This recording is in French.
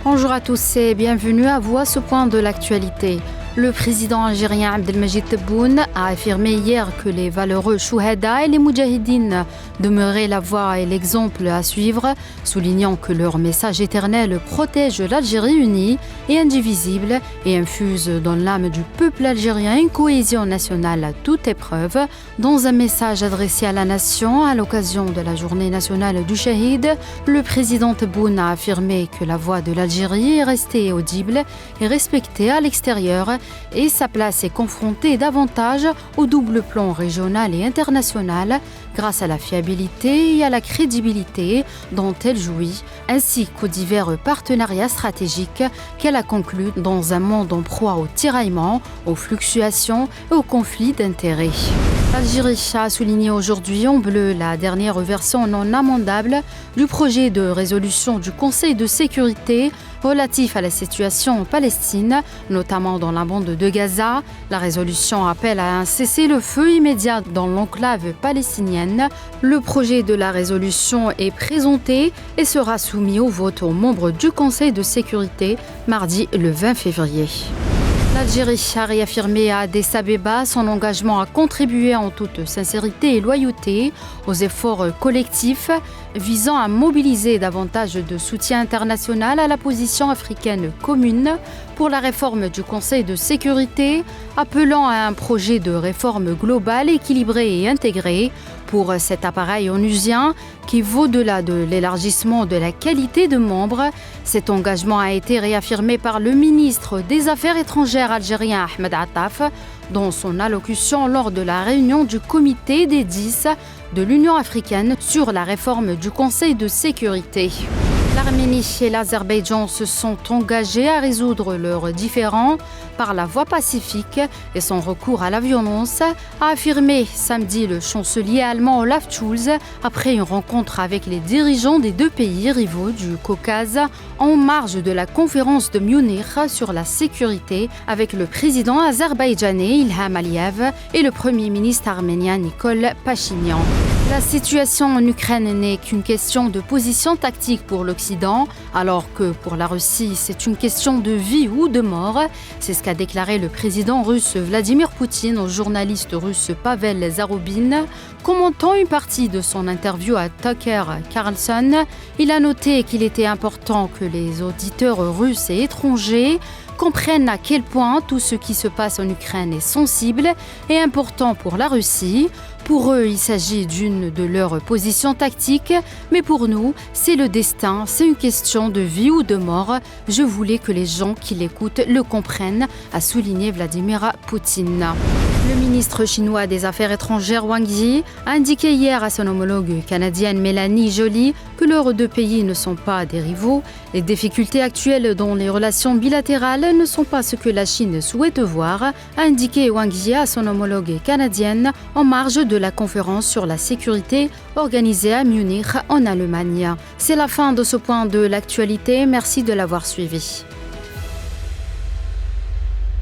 Bonjour à tous et bienvenue à vous à ce point de l'actualité. Le président algérien Abdelmajid Tebboune a affirmé hier que les valeureux Chouhada et les Moudjahidines demeuraient la voie et l'exemple à suivre, soulignant que leur message éternel protège l'Algérie unie et indivisible et infuse dans l'âme du peuple algérien une cohésion nationale à toute épreuve. Dans un message adressé à la nation à l'occasion de la journée nationale du Shahid, le président Tebboune a affirmé que la voix de l'Algérie est restée audible et respectée à l'extérieur et sa place est confrontée davantage au double plan régional et international grâce à la fiabilité et à la crédibilité dont elle jouit, ainsi qu'aux divers partenariats stratégiques qu'elle a conclus dans un monde en proie aux tiraillements, aux fluctuations et aux conflits d'intérêts. L'Algérie a souligné aujourd'hui en bleu la dernière version non amendable du projet de résolution du Conseil de sécurité relatif à la situation en Palestine, notamment dans la bande de Gaza. La résolution appelle à un cessez-le-feu immédiat dans l'enclave palestinienne. Le projet de la résolution est présenté et sera soumis au vote aux membres du Conseil de sécurité mardi le 20 février. L'Algérie a réaffirmé à Addis Abeba son engagement à contribuer en toute sincérité et loyauté aux efforts collectifs visant à mobiliser davantage de soutien international à la position africaine commune pour la réforme du Conseil de sécurité, appelant à un projet de réforme globale, équilibré et intégré pour cet appareil onusien qui va au-delà de l'élargissement de la qualité de membres. Cet engagement a été réaffirmé par le ministre des Affaires étrangères algérien Ahmed Attaf dans son allocution lors de la réunion du comité des 10 de l'Union africaine sur la réforme du Conseil de sécurité. L'Arménie et l'Azerbaïdjan se sont engagés à résoudre leurs différends par la voie pacifique et sans recours à la violence, a affirmé samedi le chancelier allemand Olaf Scholz après une rencontre avec les dirigeants des deux pays rivaux du Caucase en marge de la conférence de Munich sur la sécurité avec le président azerbaïdjanais Ilham Aliyev et le premier ministre arménien Nikol Pachinian. La situation en Ukraine n'est qu'une question de position tactique pour l'Occident, alors que pour la Russie, c'est une question de vie ou de mort. C'est ce qu'a déclaré le président russe Vladimir Poutine au journaliste russe Pavel Zarubin. Commentant une partie de son interview à Tucker Carlson, il a noté qu'il était important que les auditeurs russes et étrangers comprennent à quel point tout ce qui se passe en Ukraine est sensible et important pour la Russie. Pour eux, il s'agit d'une de leurs positions tactiques, mais pour nous, c'est le destin, c'est une question de vie ou de mort. Je voulais que les gens qui l'écoutent le comprennent, a souligné Vladimir Poutine. Le ministre chinois des Affaires étrangères Wang Yi a indiqué hier à son homologue canadienne Mélanie Joly que leurs deux pays ne sont pas des rivaux. Les difficultés actuelles dans les relations bilatérales ne sont pas ce que la Chine souhaite voir, a indiqué Wang Yi à son homologue canadienne en marge de la conférence sur la sécurité organisée à Munich en Allemagne. C'est la fin de ce point de l'actualité. Merci de l'avoir suivi.